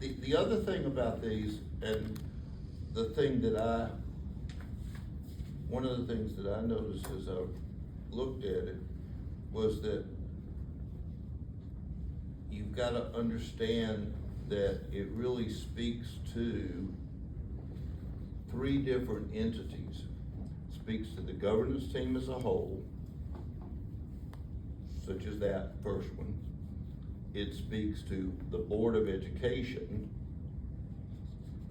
The other thing about these, and the thing that one of the things that I noticed as I looked at it was that you've gotta understand that it really speaks to three different entities. It speaks to the governance team as a whole, such as that first one. It speaks to the Board of Education,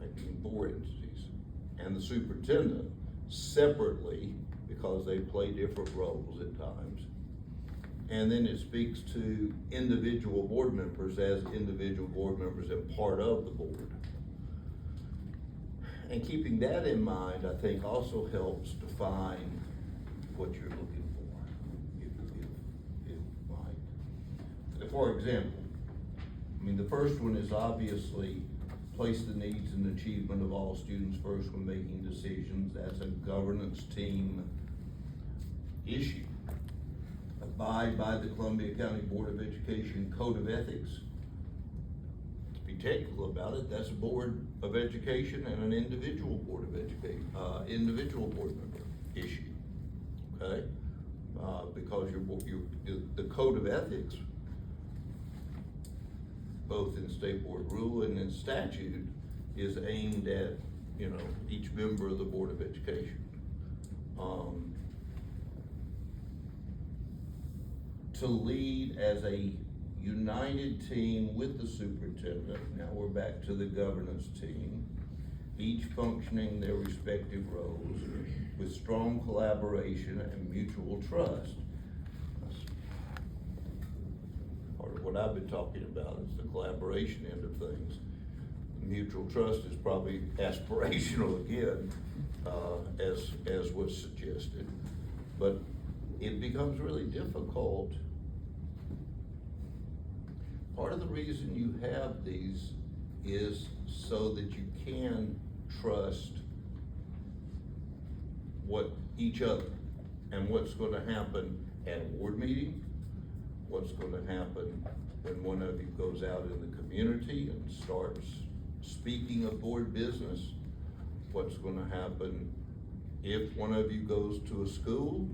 making four entities, and the superintendent separately, because they play different roles at times. And then it speaks to individual board members as individual board members and part of the board. And keeping that in mind, I think also helps define what you're looking for, if might. For example, I mean, the first one is obviously place the needs and achievement of all students first when making decisions. That's a governance team issue. Abide by the Columbia County Board of Education Code of Ethics. To be technical about it, that's a Board of Education and an individual Board of Education, individual board member issue, okay? Because the Code of Ethics, both in state board rule and in statute, is aimed at, each member of the Board of Education. To lead as a united team with the superintendent, now we're back to the governance team, each functioning their respective roles with strong collaboration and mutual trust. That's part of what I've been talking about, is the collaboration end of things. Mutual trust is probably aspirational again, as was suggested, but it becomes really difficult. Part of the reason you have these is so that you can trust each other and what's gonna happen at a board meeting, what's gonna happen when one of you goes out in the community and starts speaking of board business, what's gonna happen if one of you goes to a school,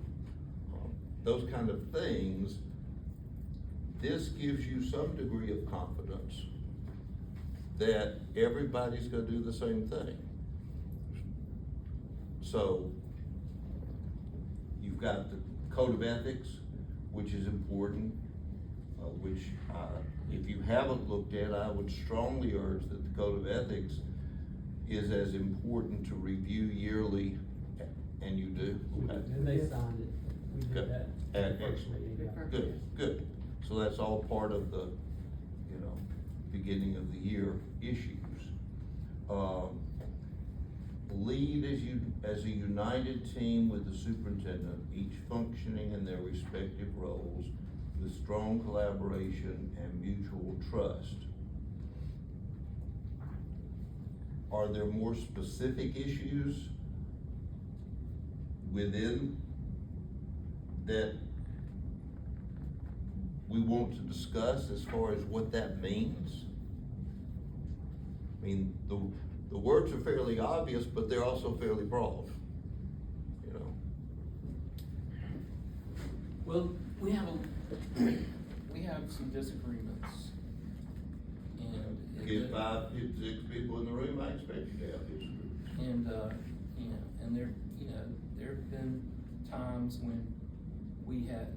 those kind of things. This gives you some degree of confidence that everybody's gonna do the same thing. So you've got the Code of Ethics, which is important, which if you haven't looked at, I would strongly urge that the Code of Ethics is as important to review yearly, and you do? Okay. And they signed it, we did that. Good. So that's all part of the, beginning of the year issues. Lead as a united team with the superintendent, each functioning in their respective roles with strong collaboration and mutual trust. Are there more specific issues within that we want to discuss as far as what that means? I mean, the words are fairly obvious, but they're also fairly broad, Well, we have some disagreements. And Get 5, 6 people in the room, I expect you to have disagreements. And there have been times when we had,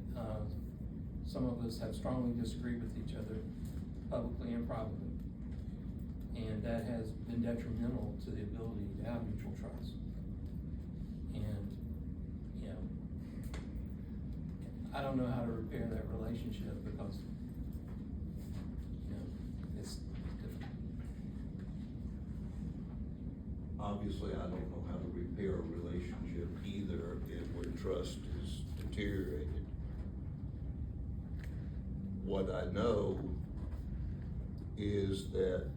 some of us have strongly disagreed with each other publicly and privately. And that has been detrimental to the ability to have mutual trust. And, I don't know how to repair that relationship because, it's difficult. Obviously, I don't know how to repair a relationship either where trust is deteriorated. What I know is that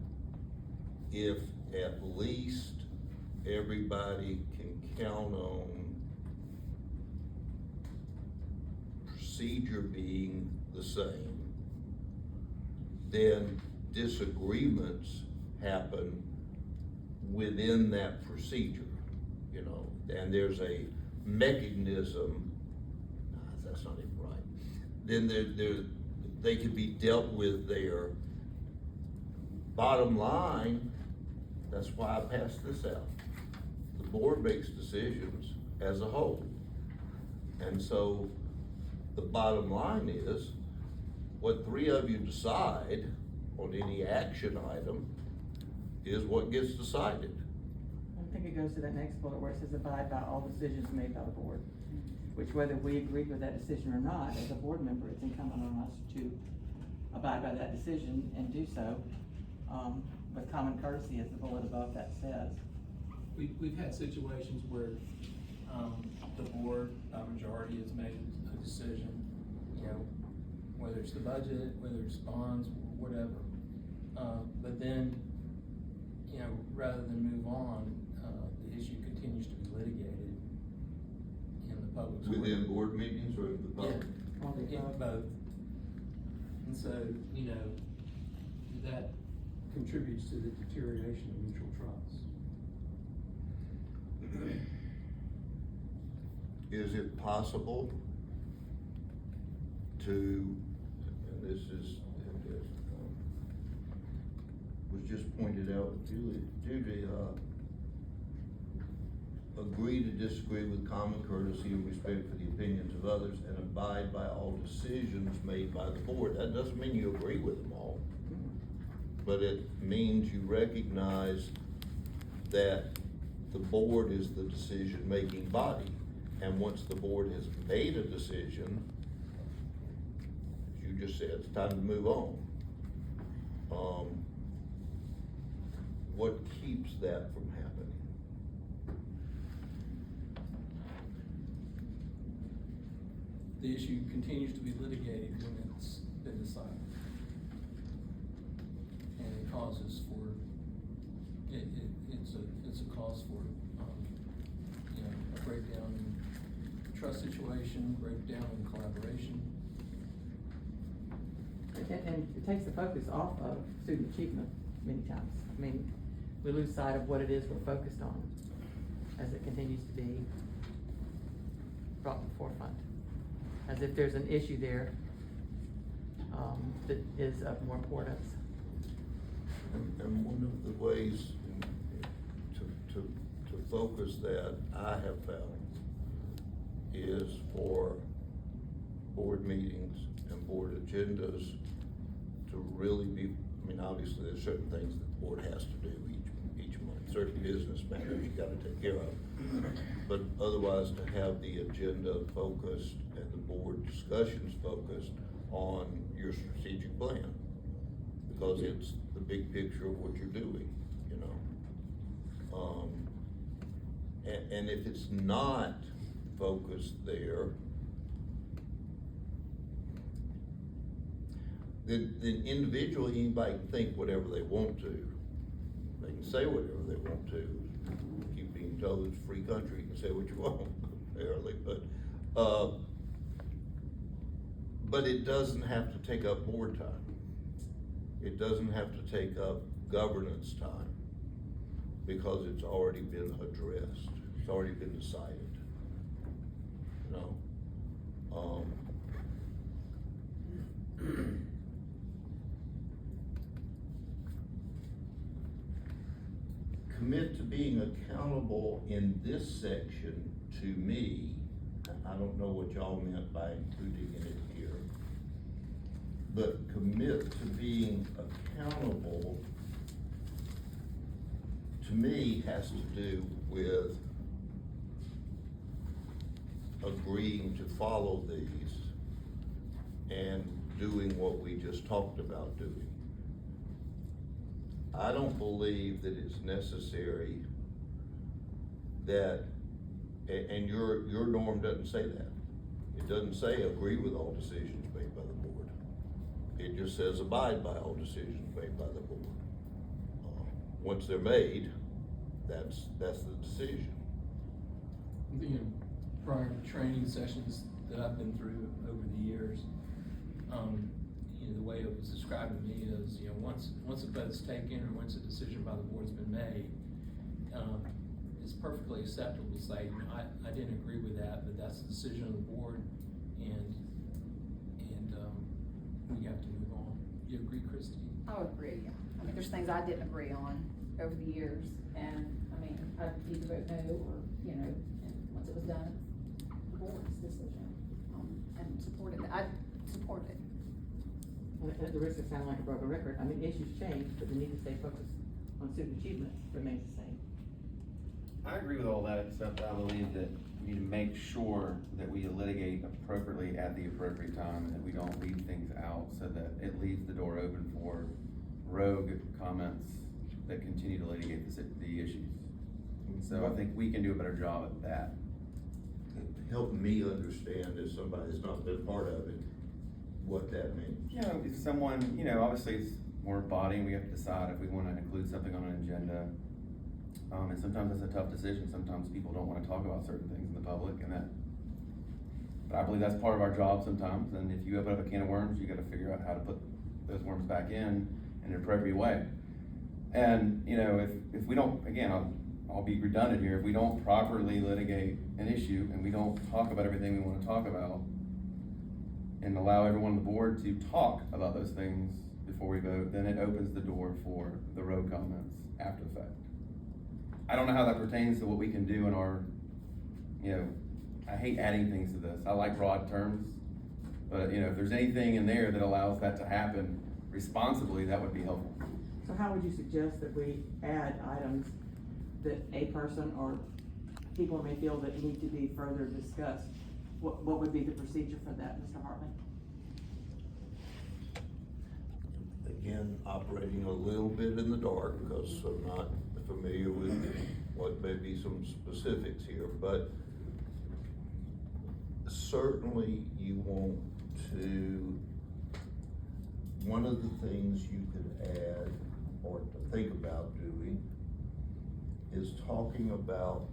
if at least everybody can count on procedure being the same, then disagreements happen within that procedure, you know, and there's a mechanism, that's not even right, then they can be dealt with there. Bottom line, that's why I passed this out. The board makes decisions as a whole. And so the bottom line is, what three of you decide on any action item is what gets decided. I think it goes to that next bullet where it says abide by all decisions made by the board. Which whether we agree with that decision or not, as a board member, it's incumbent on us to abide by that decision and do so, with common courtesy, as the bullet above that says. We've had situations where, the board, by majority, has made a decision, you know, whether it's the budget, whether it's bonds, whatever. But then, you know, rather than move on, the issue continues to be litigated in the public. Within board meetings or the public? All the Yeah, above. both. And so, you know, that contributes to the deterioration of mutual trust. Is it possible to, and this is, was just pointed out, Judy, agree to disagree with common courtesy and respect for the opinions of others and abide by all decisions made by the board? That doesn't mean you agree with them all, but it means you recognize that the board is the decision-making body. And once the board has made a decision, as you just said, it's time to move on. What keeps that from happening? The issue continues to be litigated when it's been decided. And it causes for, it's a cause for, you know, a breakdown in trust situation, breakdown in collaboration. And it takes the focus off of student achievement many times. I mean, we lose sight of what it is we're focused on as it continues to be brought to the forefront. As if there's an issue there, that is of more importance. And one of the ways to focus that I have found is for board meetings and board agendas to really be, I mean, obviously there's certain things that the board has to do each month, certain business matters you gotta take care of. But otherwise to have the agenda focused and the board discussions focused on your strategic plan. Because it's the big picture of what you're doing, you know? And if it's not focused there, then individually, anybody can think whatever they want to. They can say whatever they want to. Keep being told it's a free country, you can say what you want, apparently, but it doesn't have to take up board time. It doesn't have to take up governance time, because it's already been addressed, it's already been decided, you know? Commit to being accountable in this section to me. I don't know what y'all meant by including it here, but commit to being accountable to me has to do with agreeing to follow these and doing what we just talked about doing. I don't believe that it's necessary that, and your norm doesn't say that. It doesn't say agree with all decisions made by the board. It just says abide by all decisions made by the board. Once they're made, that's the decision. You know, prior to training sessions that I've been through over the years, you you know, the way it was described to me is, you know, once a vote's taken or once a decision by the board's been made, it's perfectly acceptable to say, you know, I didn't agree with that, but that's the decision of the board, and we have to move on. You agree, Christie? I would agree, yeah. I mean, there's things I didn't agree on over the years, and, I mean, I'd either vote no, or, you know, and once it was done, the board's decision, and supported it, I supported it. And at the risk of sounding like a broken record, I mean, issues change, but the need to stay focused on student achievement remains the same. I agree with all that, except I believe that we need to make sure that we litigate appropriately at the appropriate time, and that we don't leave things out so that it leaves the door open for rogue comments that continue to litigate the issues. So I think we can do a better job at that. Help me understand, as somebody that's not been part of it, what that means. You know, if someone, you know, obviously it's more body, and we have to decide if we wanna include something on an agenda. And sometimes it's a tough decision. Sometimes people don't wanna talk about certain things in the public, but I believe that's part of our job sometimes, and if you open up a can of worms, you gotta figure out how to put those worms back in an appropriate way. And, you know, if we don't, again, I'll be redundant here, if we don't properly litigate an issue, and we don't talk about everything we wanna talk about, and allow everyone on the board to talk about those things before we vote, then it opens the door for the road comments after the fact. I don't know how that pertains to what we can do in our, you know, I hate adding things to this, I like broad terms, but, you know, if there's anything in there that allows that to happen responsibly, that would be helpful. So how would you suggest that we add items that a person or people may feel that need to be further discussed? What would be the procedure for that, Mr. Hartman? Again, operating a little bit in the dark, because I'm not familiar with what may be some specifics here, but certainly you want to, one of the things you could add or to think about doing is talking about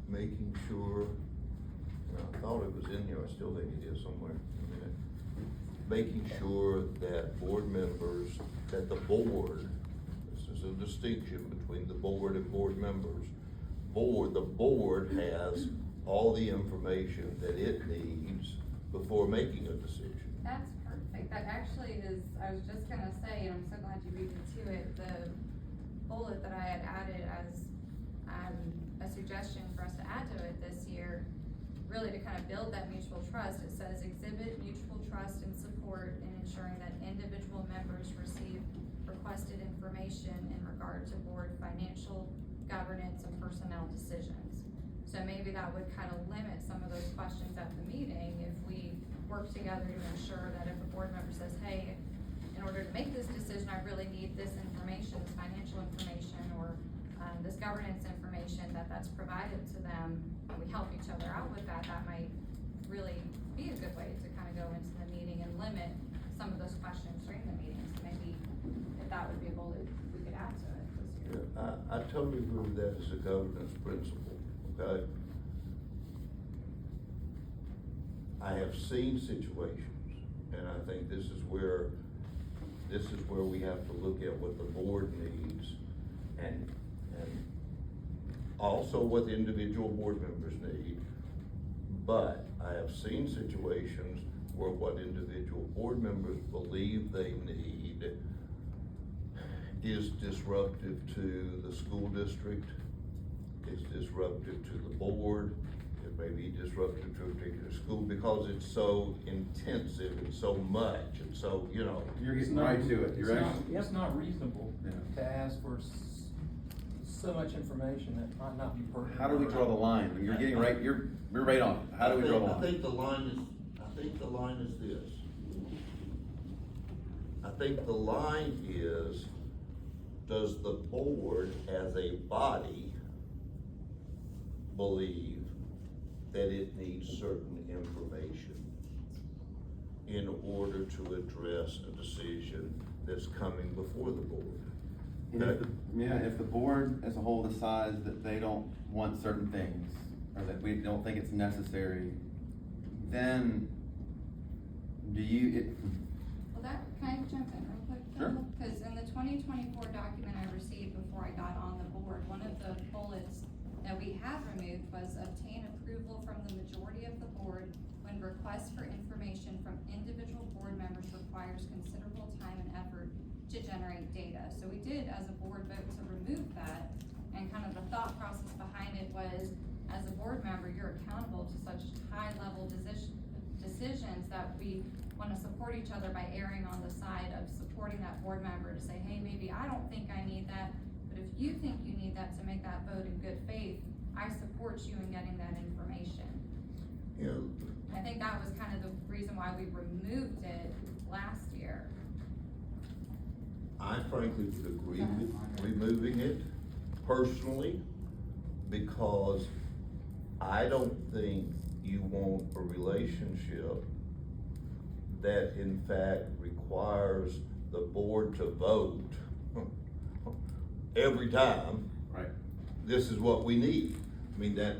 making sure, I thought it was in here, I still think it is somewhere in a minute, making sure that board members, that the board, this is a distinction between the board and board members, the board has all the information that it needs before making a decision. That's perfect. That actually is, I was just gonna say, and I'm so glad you beat me to it, the bullet that I had added as a suggestion for us to add to it this year, really to kind of build that mutual trust. It says exhibit mutual trust and support in ensuring that individual members receive requested information in regard to board financial, governance, and personnel decisions. So maybe that would kind of limit some of those questions at the meeting if we work together to ensure that if a board member says, hey, in order to make this decision, I really need this information, this financial information, or this governance information, that's provided to them, and we help each other out with that, that might really be a good way to kind of go into the meeting and limit some of those questions during the meeting. So maybe if that would be a bullet we could add to it this year. Yeah, I totally agree with that as a governance principle, okay? I have seen situations, and I think this is where we have to look at what the board needs and also what the individual board members need. But I have seen situations where what individual board members believe they need is disruptive to the school district, is disruptive to the board, it may be disruptive to a particular school because it's so intensive and so much and so, you know. You're getting right to it, you're actually. It's not reasonable Yeah. to ask for so much information that might not be pertinent. How do we draw the line? You're getting right, you're right on. How do we draw the line? I think the line is this. I think the line is, does the board as a body believe that it needs certain information in order to address a decision that's coming before the board? And if the board as a whole decides that they don't want certain things, or that we don't think it's necessary, then Do you, Well, can I jump in real quick? Sure. Cause in the 2024 document I received before I got on the board, one of the bullets that we had removed was obtain approval from the majority of the board when requests for information from individual board members requires considerable time and effort to generate data. So we did, as a board, vote to remove that, and kind of the thought process behind it was, as a board member, you're accountable to such high-level decisions that we wanna support each other by erring on the side of supporting that board member to say, hey, maybe I don't think I need that, but if you think you need that to make that vote in good faith, I support you in getting that information. You know, I think that was kind of the reason why we removed it last year. I frankly would agree with removing it personally, because I don't think you want a relationship that in fact requires the board to vote every time, right, this is what we need. I mean, that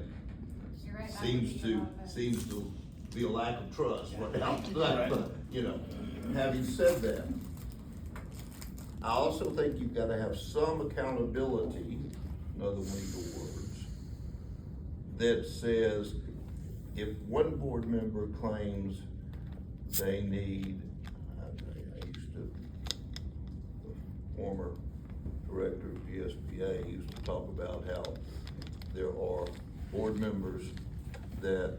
You're right. that would seems be a to, lot of it. seems to be a lack of trust, without Right. that, you know. Having said that, I also think you've gotta have some accountability, another one of your words, that says, if one board member claims they need, I used to, the former director of GSBA used to talk about how there are board members that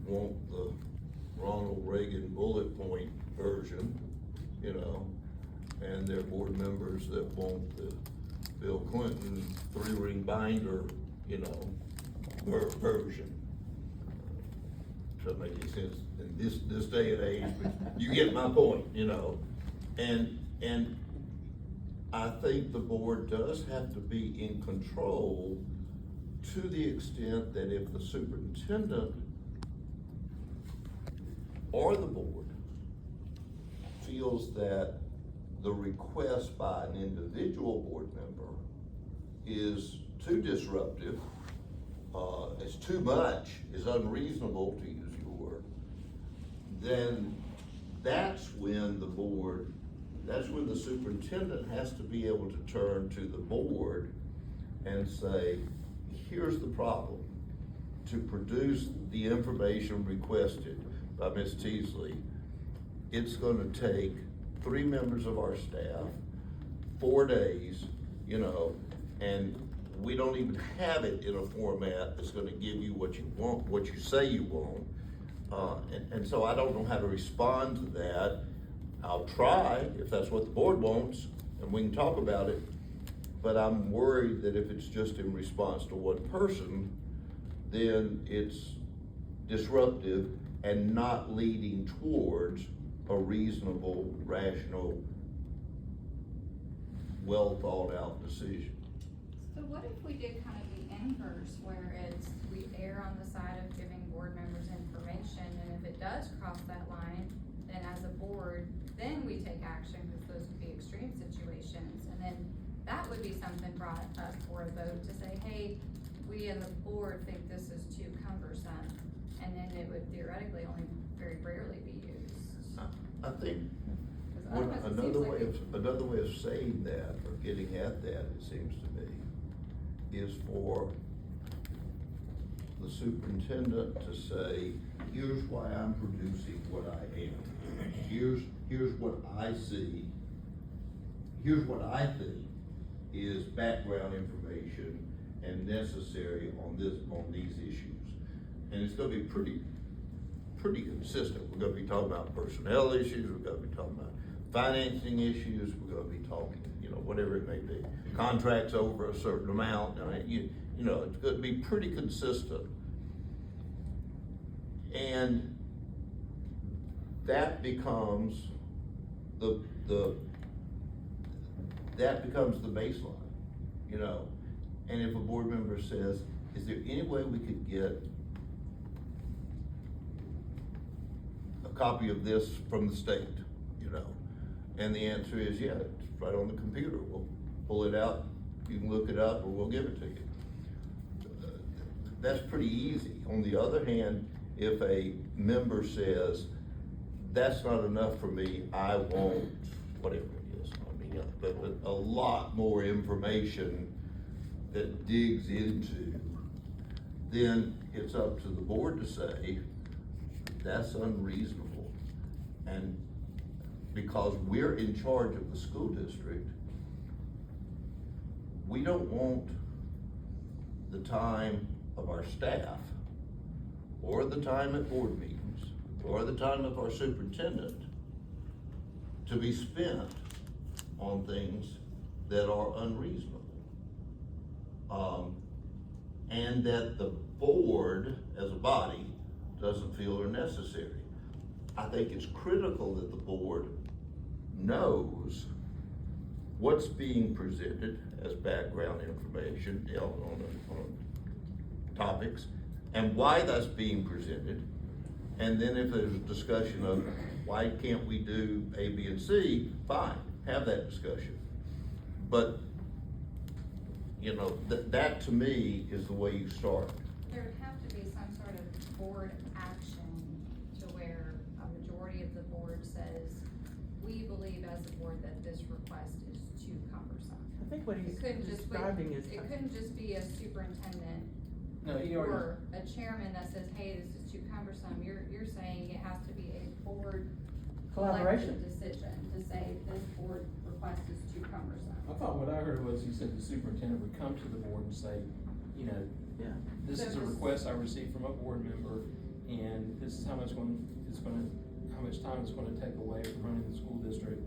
want the Ronald Reagan bullet point version, you know, and there are board members that want the Bill Clinton 3-ring binder, you know, version. Doesn't make any sense in this day and age, but you get my point, you know. And I think the board does have to be in control to the extent that if the superintendent or the board feels that the request by an individual board member is too disruptive, it's too much, is unreasonable, to use your word, then that's when the superintendent has to be able to turn to the board and say, here's the problem. To produce the information requested by Ms. Teasley, it's gonna take 3 members of our staff, 4 days, you know, and we don't even have it in a format that's gonna give you what you want, what you say you want. And so I don't know how to respond to that. I'll try, if that's what the board wants, and we can talk about it, but I'm worried that if it's just in response to one person, then it's disruptive and not leading towards a reasonable, rational, well thought out decision. So what if we did kind of the inverse, where it's, we err on the side of giving board members information, and if it does cross that line, then as a board, then we take action, because those could be extreme situations, and then that would be something brought up for a vote to say, hey, we as a board think this is too cumbersome, and then it would theoretically only very rarely be used. I think 'Cause otherwise it seems another way of saying that, or getting at that, it seems to me, is for the superintendent to say, here's why I'm producing what I am. Here's what I see. Here's what I think is background information and necessary on these issues. And it's gonna be pretty consistent. We're gonna be talking about personnel issues, we're gonna be talking about financing issues, we're gonna be talking, you know, whatever it may be. Contracts over a certain amount, you know, it's gonna be pretty consistent. And that becomes the baseline, you know? And if a board member says, is there any way we could get a copy of this from the state, you know? And the answer is, yeah, it's right on the computer. We'll pull it out, you can look it up, or we'll give it to you. That's pretty easy. On the other hand, if a member says, that's not enough for me, I want whatever it is, I mean, but a lot more information that digs into, then it's up to the board to say, that's unreasonable. And because we're in charge of the school district, we don't want the time of our staff, or the time at board meetings, or the time of our superintendent to be spent on things that are unreasonable. And that the board, as a body, doesn't feel are necessary. I think it's critical that the board knows what's being presented as background information, you know, on topics, and why that's being presented. And then if there's a discussion of why can't we do A, B, and C, fine, have that discussion. But, you know, that to me is the way you start. There would have to be some sort of board action to where a majority of the board says, we believe as a board that this request is too cumbersome. I think what he's It couldn't just be, describing is. it couldn't just be a superintendent No, you already, or a chairman that says, hey, this is too cumbersome. You're saying it has to be a board Collaboration. collective decision to say this board request is too cumbersome. I thought what I heard was you said the superintendent would come to the board and say, you know, Yeah. this is a request I received from a board member, and this is how much how much time it's gonna take away from running the school district.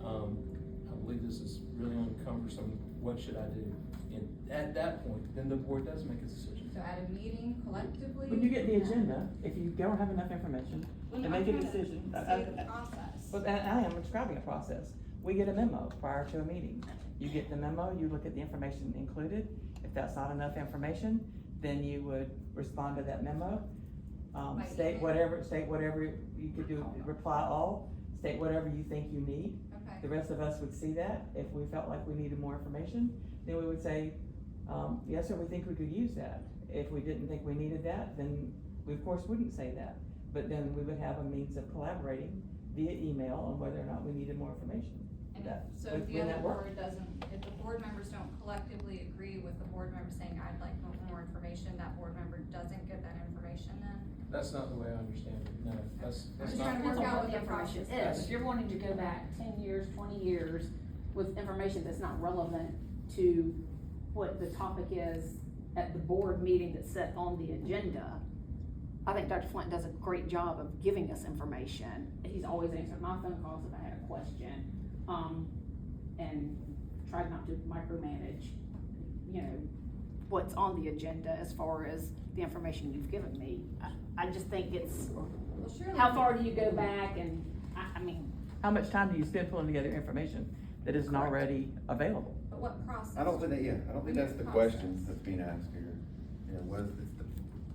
I believe this is really uncumbersome, what should I do? And at that point, then the board does make a decision. So at a meeting collectively. When you get the agenda, if you don't have enough information Well, to I'm make a trying to decision. say the process. But I am describing a process. We get a memo prior to a meeting. You get the memo, you look at the information included. If that's not enough information, then you would respond to that memo. By State email? whatever you could do, reply all, state whatever you think you need. Okay. The rest of us would see that. If we felt like we needed more information, then we would say, yes, sir, we think we could use that. If we didn't think we needed that, then we of course wouldn't say that. But then we would have a means of collaborating via email on whether or not we needed more information. And That- so when if the other that worked. board doesn't, if the board members don't collectively agree with the board member saying, I'd like more information, that board member doesn't get that information then? That's not the way I understand it, no, that's just not. trying to Depends work on out what what the the information process is. is. If you're wanting to go back 10 years, 20 years with information that's not relevant to what the topic is at the board meeting that's set on the agenda, I think Dr. Flint does a great job of giving us information. He's always answered my phone calls if I had a question, and tried not to micromanage, you know, what's on the agenda as far as the information you've given me. I just think it's, Well, surely. how far do you go back, and, I mean, How much time do you spend pulling together information that isn't Correct. already available? But what process? I don't think that's the question that's being asked here. You know,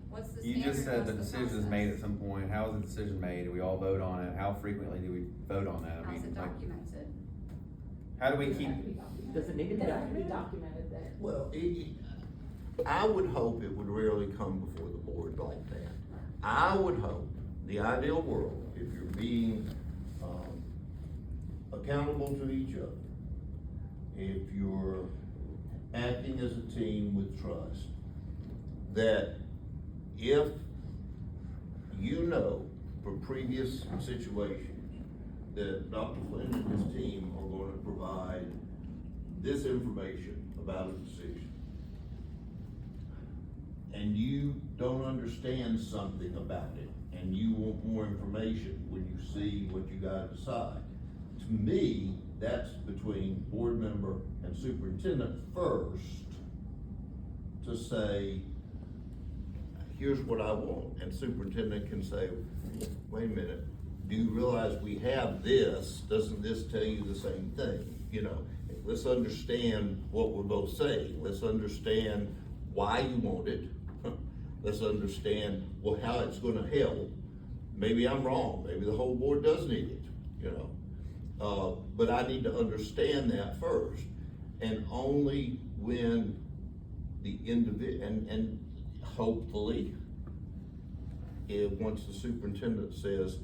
What's the you just standard? said the What's decision is process? made at some point. How is the decision made? Do we all vote on it? How frequently do we vote on that? I How's it mean, like, documented? how do we keep? Does it need to be documented? documented that. Well, I would hope it would rarely come before the board like that. I would hope, the ideal world, if you're being, accountable to each other, if you're acting as a team with trust, that if you know from previous situations that Dr. Flynn and his team are gonna provide this information about a decision, and you don't understand something about it, and you want more information when you see what you gotta decide. To me, that's between board member and superintendent first, to say, here's what I want, and superintendent can say, wait a minute, do you realize we have this, doesn't this tell you the same thing? You know, let's understand what we're both saying, let's understand why you want it, let's understand, well, how it's gonna help. Maybe I'm wrong, maybe the whole board does need it, you know? But I need to understand that first, and only when the and hopefully, once the superintendent says,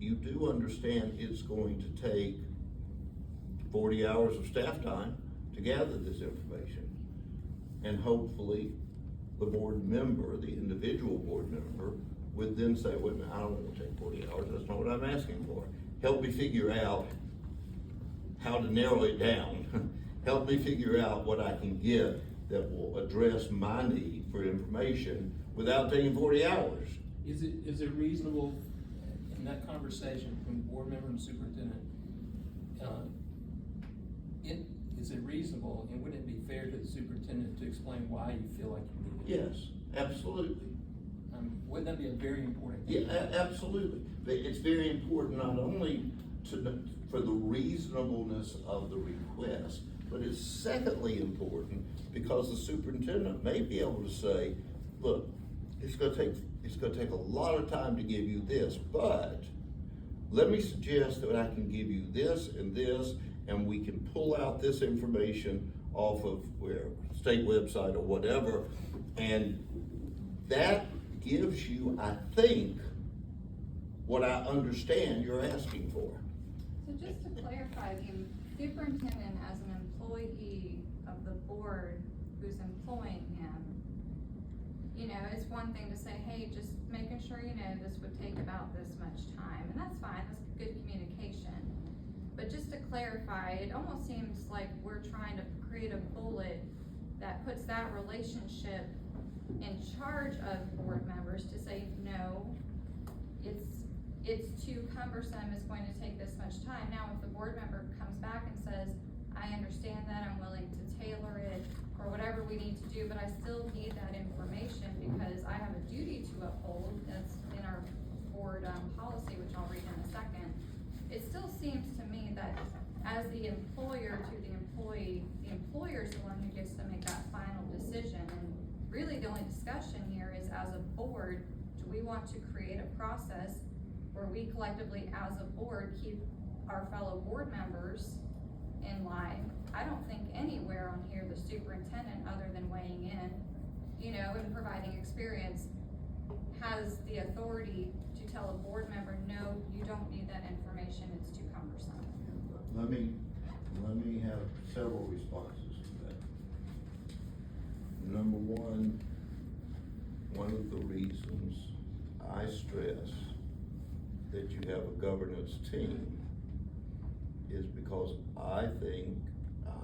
you do understand it's going to take 40 hours of staff time to gather this information. And hopefully, the board member, the individual board member, would then say, wait a minute, I don't want to take 40 hours, that's not what I'm asking for. Help me figure out how to narrow it down. Help me figure out what I can get that will address my need for information without taking 40 hours. Is it reasonable in that conversation between board member and superintendent? Is it reasonable, and wouldn't it be fair to the superintendent to explain why you feel like you need it? Yes, absolutely. Wouldn't that be a very important? Yeah, absolutely. But it's very important not only for the reasonabness of the request, but it's secondly important because the superintendent may be able to say, look, it's gonna take a lot of time to give you this, but let me suggest that I can give you this, and we can pull out this information off of where state website or whatever, and that gives you, I think, what I understand you're asking for. So just to clarify, the superintendent as an employee of the board who's employing him, you know, it's one thing to say, hey, just making sure you know this would take about this much time, and that's fine, that's good communication. But just to clarify, it almost seems like we're trying to create a bullet that puts that relationship in charge of board members to say, no, it's too cumbersome, it's going to take this much time. Now, if the board member comes back and says, I understand that, I'm willing to tailor it, or whatever we need to do, but I still need that information because I have a duty to uphold, that's in our board policy, which I'll read in a second. It still seems to me that as the employer to the employee, the employer's the one who gets to make that final decision. And really the only discussion here is, as a board, do we want to create a process where we collectively as a board keep our fellow board members in line? I don't think anywhere on here the superintendent, other than weighing in, you know, and providing experience, has the authority to tell a board member, no, you don't need that information, it's too cumbersome. Let me have several responses to that. Number one of the reasons I stress that you have a governance team is because I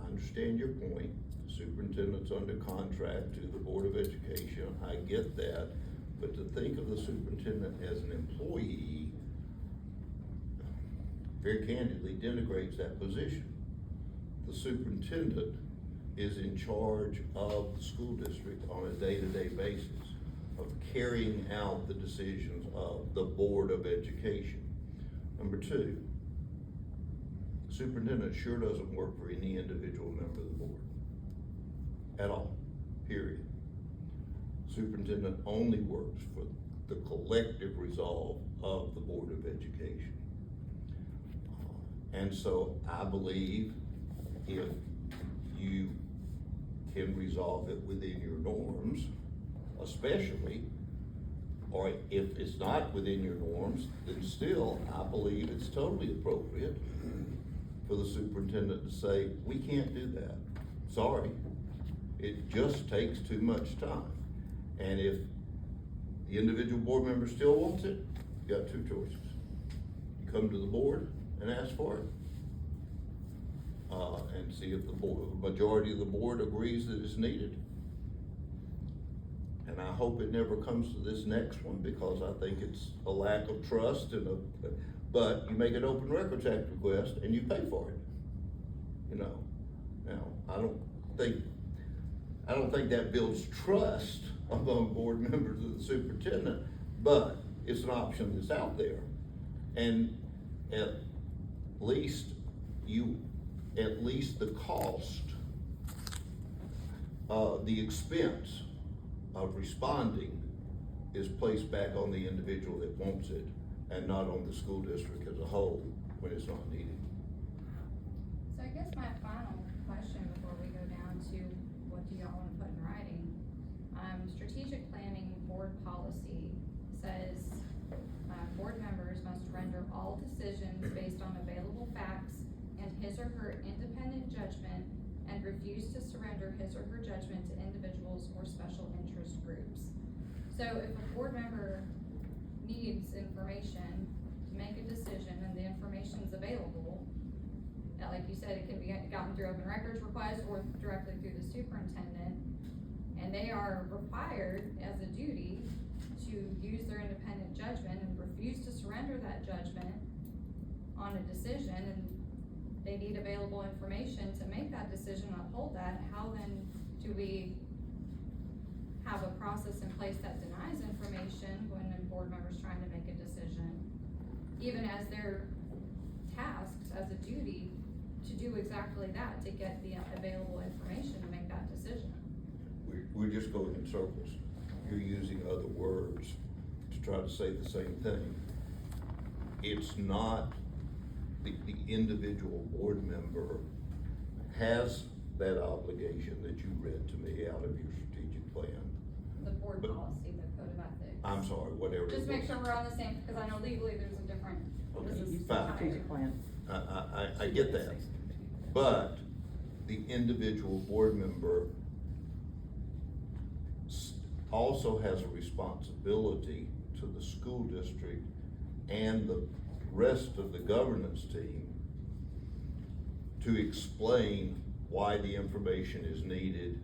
understand your point. The superintendent's under contract to the Board of Education, I get that, but to think of the superintendent as an employee very candidly denigrates that position. The superintendent is in charge of the school district on a day-to-day basis of carrying out the decisions of the Board of Education. Number two, the superintendent sure doesn't work for any individual member of the board at all, period. Superintendent only works for the collective resolve of the Board of Education. And so I believe if you can resolve it within your norms, especially, or if it's not within your norms, then still, I believe it's totally appropriate for the superintendent to say, we can't do that. Sorry, it just takes too much time. And if the individual board member still wants it, you got two choices. You come to the board and ask for it, and see if the majority of the board agrees that it's needed. And I hope it never comes to this next one, because I think it's a lack of trust but you make an open records act request and you pay for it. You know, now I don't think that builds trust among board members of the superintendent, but it's an option that's out there. And at least the cost, the expense of responding is placed back on the individual that wants it and not on the school district as a whole when it's not needed. So I guess my final question before we go down to what do y'all wanna put in writing, strategic planning board policy says, board members must render all decisions based on available facts and his or her independent judgment and refuse to surrender his or her judgment to individuals or special interest groups. So if a board member needs information to make a decision and the information's available, like you said, it can be gotten through open records request or directly through the superintendent, and they are required as a duty to use their independent judgment and refuse to surrender that judgment on a decision, and they need available information to make that decision, uphold that, how then do we have a process in place that denies information when a board member's trying to make a decision, even as they're tasked as a duty to do exactly that, to get the available information to make that decision? We're just going in circles. You're using other words to try to say the same thing. It's not, the individual board member has that obligation that you read to me out of your strategic plan. The board But- policy, the code of ethics. I'm sorry, whatever it Just make was. sure we're on the same, because I know legally there's a different. Okay, this is fine. Strategic plan. I get that, but the individual board member also has a responsibility to the school district and the rest of the governance team to explain why the information is needed,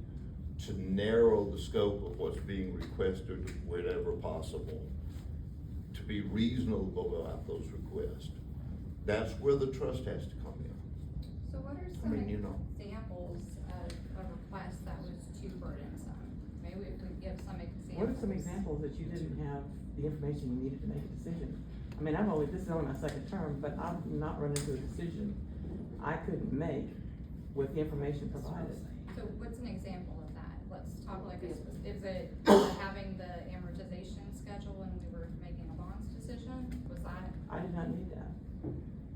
to narrow the scope of what's being requested wherever possible, to be reasonable about those requests. That's where the trust has to come in. So what are I some mean, you know. examples of a request that was too burdensome? Maybe if we give some examples. What are some examples that you didn't have the information you needed to make a decision? I mean, this is only my second term, but I've not run into a decision I couldn't make with the information provided. So what's an example of that? Let's talk like, is it having the amortization schedule when we were making a bonds decision? Was that, I did not need that.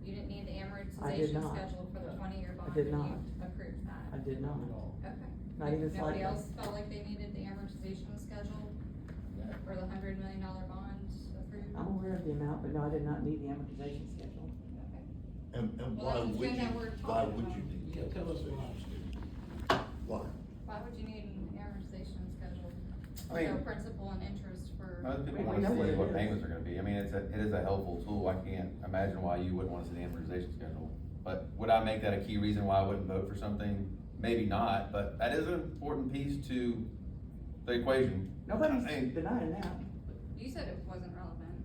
you didn't need the I did amortization not. schedule for the 20-year bond? did and not. you approved that? I did not. Okay. Not even Nobody slightly. else felt like they needed the amortization schedule for the $100 million bond approved? I'm aware of the amount, but no, I did not need the amortization schedule. Okay. And Well, why that was would good you, that we're why talking would about you it. need Yeah, that? tell us why. Why? Why would you need an amortization schedule? I mean- So principal and interest for. Most people We wanna know what see it what is. payments are gonna be, I mean, it is a helpful tool, I can't imagine why you wouldn't wanna see the amortization schedule. But would I make that a key reason why I wouldn't vote for something? Maybe not, but that is an important piece to the equation. Nobody's I mean, denying that. You said it wasn't relevant.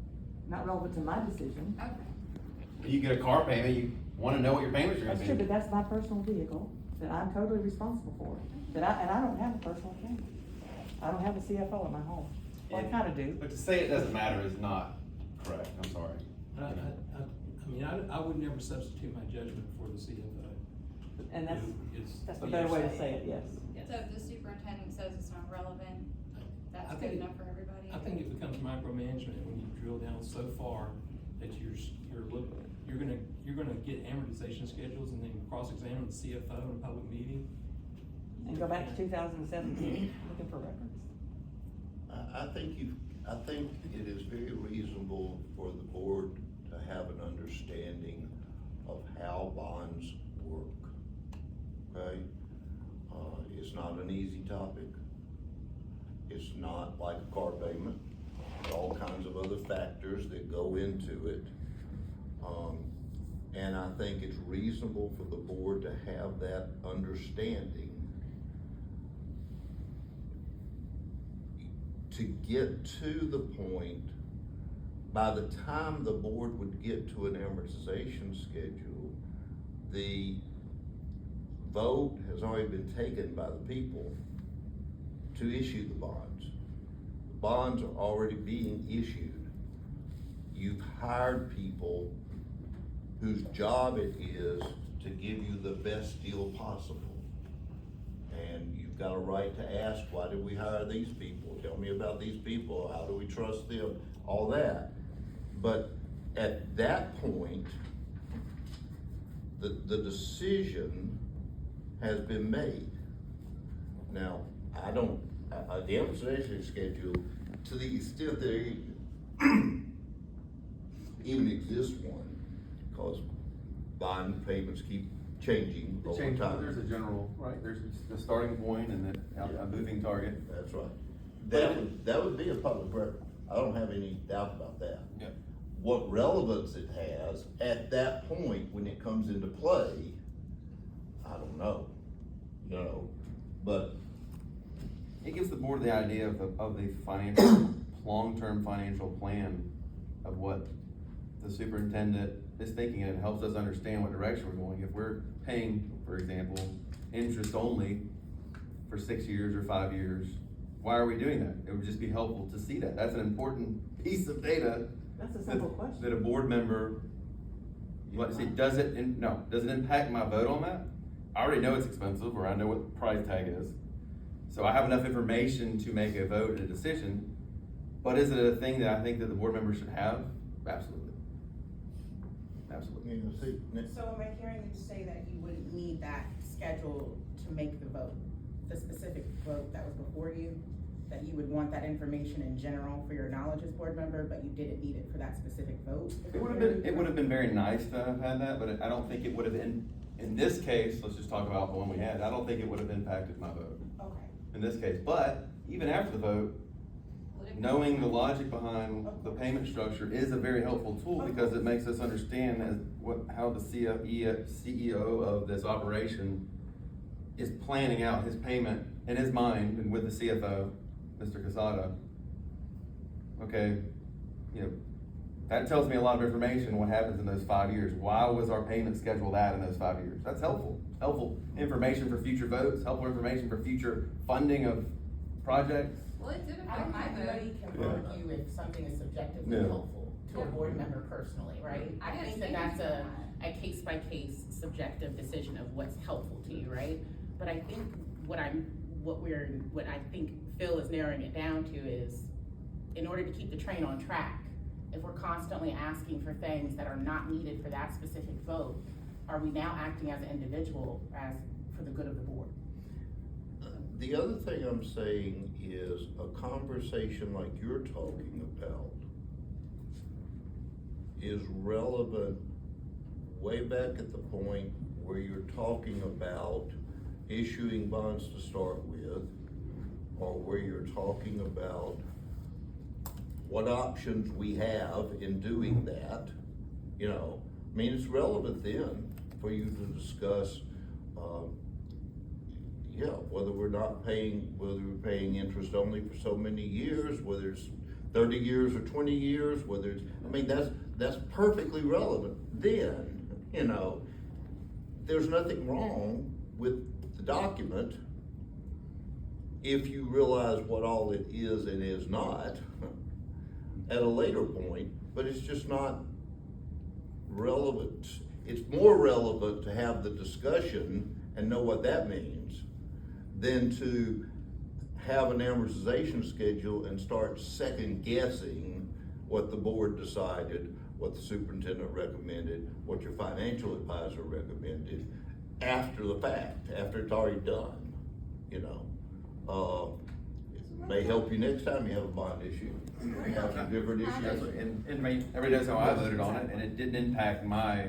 Not relevant to my decision. Okay. You get a car payment, you wanna know what your payments are That's gonna true, be. but that's my personal vehicle that I'm totally responsible for. And I don't have a personal account. I don't have a CFO in my home. Well, I kinda do. But to say it doesn't matter is not correct, I'm sorry. I mean, I would never substitute my judgment for the CFO. And that's, It's- that's a better way to say it, yes. So if the superintendent says it's not relevant, that's I good think- enough for everybody? I think it becomes micromanagement when you drill down so far that you're gonna get amortization schedules and then cross-examine the CFO in a public meeting. And go back to 2017, looking for records. I think it is very reasonable for the board to have an understanding of how bonds work, okay? It's not an easy topic. It's not like a car payment, there are all kinds of other factors that go into it. And I think it's reasonable for the board to have that understanding to get to the point, by the time the board would get to an amortization schedule, the vote has already been taken by the people to issue the bonds. The bonds are already being issued. You've hired people whose job it is to give you the best deal possible. And you've got a right to ask, why did we hire these people? Tell me about these people, how do we trust them, all that. But at that point, the decision has been made. Now, the amortization schedule, to the extent that even exists one, because bond payments keep changing over Change, time. there's a general, right, there's the starting point and then a moving target. That's right. That would be a public record. I don't have any doubt about that. Yeah. What relevance it has at that point when it comes into play, I don't know, you know, but It gives the board the idea of the financial, long-term financial plan of what the superintendent is thinking, and it helps us understand what direction we're going. If we're paying, for example, interest only for 6 years or 5 years, why are we doing that? It would just be helpful to see that. That's an important piece of data. That's a simple question. That a board member, you want to see, does it impact my vote on that? I already know it's expensive, or I know what the price tag is. So I have enough information to make a vote and a decision, but is it a thing that I think that the board members should have? Absolutely. Absolutely. you know, see, So am I hearing you say that you wouldn't need that schedule to make the vote, the specific vote that was before you? That you would want that information in general for your knowledge as board member, but you didn't need it for that specific vote? It would have been very nice to have had that, but I don't think it would have been, in this case, let's just talk about the one we had, I don't think it would have impacted my vote Okay. in this case. But even after the vote, knowing the logic behind the payment structure is a very helpful tool, because it makes us understand how the CEO of this operation is planning out his payment in his mind and with the CFO, Mr. Casada. Okay, you know, that tells me a lot of information, what happens in those 5 years. Why was our payment scheduled at in those 5 years? That's helpful. Helpful information for future votes, helpful information for future funding of projects. Well, it did I affect don't my think vote. anybody can Yeah. argue if something is subjectively Yeah. helpful to a Yeah. board member personally, right? I didn't think say that's anything a case-by-case subjective decision of what's helpful to you, right? But I think what I think Phil is narrowing it down to is, in order to keep the train on track, if we're constantly asking for things that are not needed for that specific vote, are we now acting as an individual as for the good of the board? the other thing I'm saying is a conversation like you're talking about is relevant way back at the point where you're talking about issuing bonds to start with, or where you're talking about what options we have in doing that, you know. I mean, it's relevant then for you to discuss, whether we're paying interest only for so many years, whether it's 30 years or 20 years, whether it's, I mean, that's perfectly relevant then, you know. There's nothing wrong with the document if you realize what all it is and is not at a later point, but it's just not relevant. It's more relevant to have the discussion and know what that means than to have an amortization schedule and start second guessing what the board decided, what the superintendent recommended, what your financial advisor recommended after the fact, after it's already done, you know. It may help you next time you have a bond issue, you have some different issues. And everybody knows how I voted on it, and it didn't impact my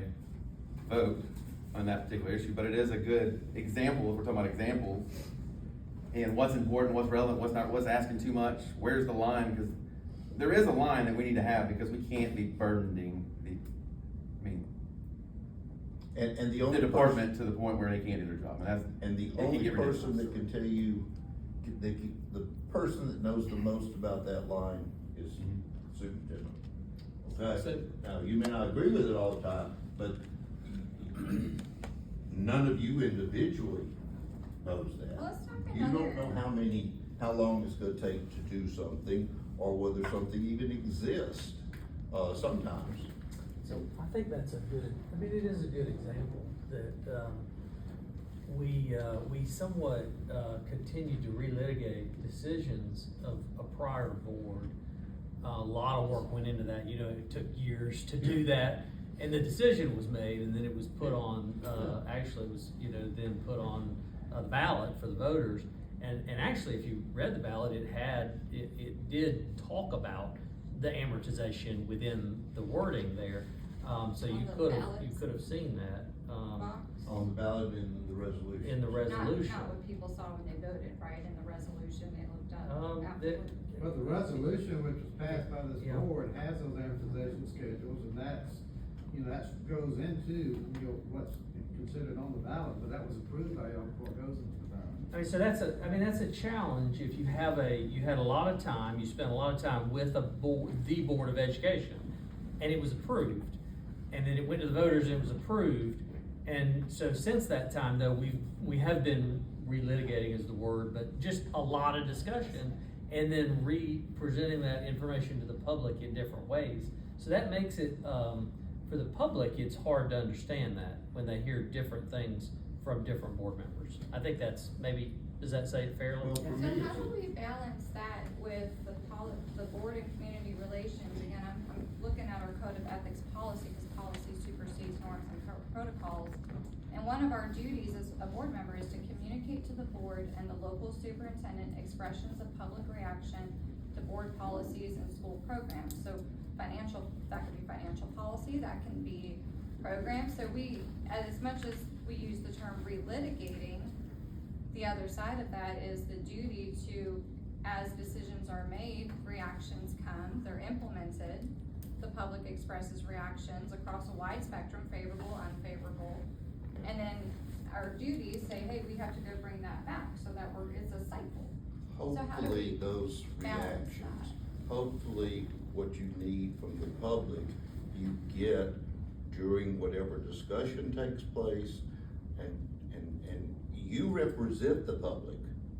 vote on that particular issue, but it is a good example, if we're talking about examples, and what's important, what's relevant, what's not, what's asking too much, where's the line, because there is a line that we need to have, because we can't be burdening And the the only department person, to the point where they can't do their job, and that's. and the it can only get person ridiculous. that can tell you, the person that knows the most about that line is superintendent. Okay, So- now, you may not agree with it all the time, but none of you individually knows that. Well, let's talk You don't another- know how long it's gonna take to do something, or whether something even exists, sometimes. So I think that's it is a good example that, we somewhat, continue to relitigate decisions of a prior board. A lot of work went into that, it took years to do that, and the decision was made, and then it was put on, actually it was, then put on a ballot for the voters. And actually, if you read the ballot, it did talk about the amortization within the wording there. So you On the could have, ballots. seen that, Box. On the ballot in the resolution. in the resolution. Not what people saw when they voted, right, in the resolution they looked up that- afterwards. But the resolution which was passed by this Yeah. board has those amortization schedules, and that's, that goes into, what's considered on the ballot, but that was approved by y'all before it goes into the ballot. I mean, so that's a challenge if you had a lot of time, you spent a lot of time with the Board of Education, and it was approved. And then it went to the voters and it was approved. And so since that time, though, we have been relitigating is the word, but just a lot of discussion and then re-presenting that information to the public in different ways. So that makes it, for the public, it's hard to understand that when they hear different things from different board members. I think that's maybe, does that say it fairly? Well, for So me, how it's do we balance that with the board and community relations? Again, I'm looking at our code of ethics policy, because policy supersedes norms and protocols. And one of our duties as a board member is to communicate to the board and the local superintendent expressions of public reaction to board policies and school programs. So that could be financial policy, that can be programs. So we, as much as we use the term relitigating, the other side of that is the duty to, as decisions are made, reactions come, they're implemented. The public expresses reactions across a wide spectrum, favorable, unfavorable. And then our duties say, hey, we have to go bring that back, so that it's a cycle. So how do hopefully we those balance reactions, that? hopefully what you need from the public, you get during whatever discussion takes place, and you represent the public.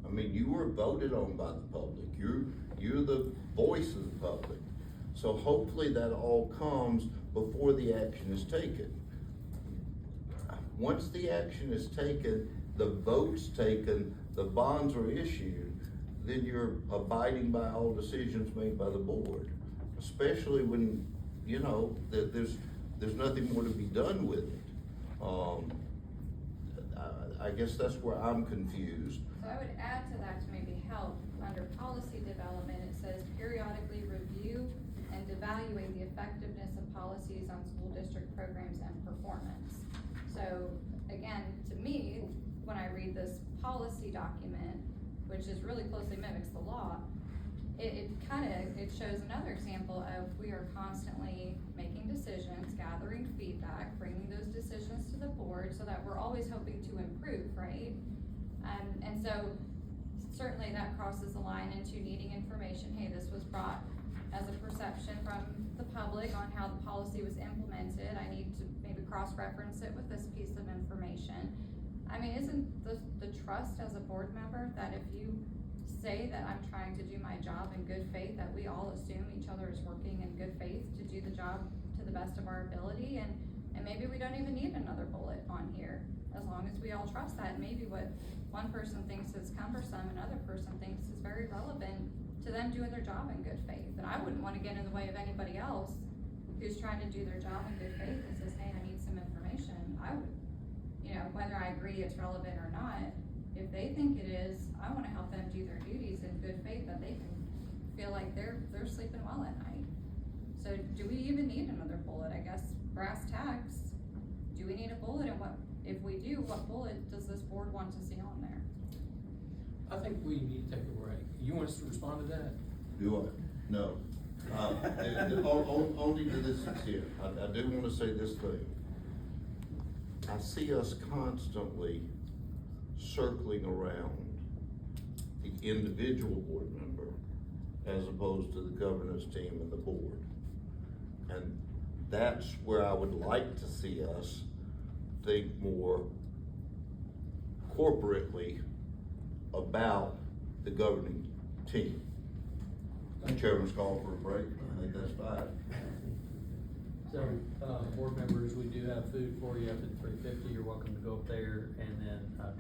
I mean, you were voted on by the public, you're the voice of the public. So hopefully that all comes before the action is taken. Once the action is taken, the vote's taken, the bonds are issued, then you're abiding by all decisions made by the board. Especially when, that there's nothing more to be done with it. I guess that's where I'm confused. So I would add to that to maybe help, under policy development, it says periodically review and evaluate the effectiveness of policies on school district programs and performance. So again, to me, when I read this policy document, which is really closely mimics the law, it shows another example of we are constantly making decisions, gathering feedback, bringing those decisions to the board so that we're always hoping to improve, right? And so certainly that crosses the line into needing information. Hey, this was brought as a perception from the public on how the policy was implemented. I need to maybe cross-reference it with this piece of information. I mean, isn't the trust as a board member that if you say that I'm trying to do my job in good faith, that we all assume each other is working in good faith to do the job to the best of our ability, and maybe we don't even need another bullet on here, as long as we all trust that. Maybe what one person thinks is cumbersome, another person thinks is very relevant to them doing their job in good faith. And I wouldn't wanna get in the way of anybody else who's trying to do their job in good faith and says, hey, I need some information. I would, whether I agree it's relevant or not, if they think it is, I wanna help them do their duties in good faith, that they can feel like they're sleeping well at night. So do we even need another bullet? I guess brass tacks, do we need a bullet, and if we do, what bullet does this board want to see on there? I think we need to take a break. You want us to respond to that? Do I? No. Only to this extent, I do wanna say this thing. I see us constantly circling around the individual board member as opposed to the governance team and the board. And that's where I would like to see us think more corporately about the governing team. The chairman's call for a break, I think that's fine. So, board members, we do have food for you up at 350. You're welcome to go up there, and then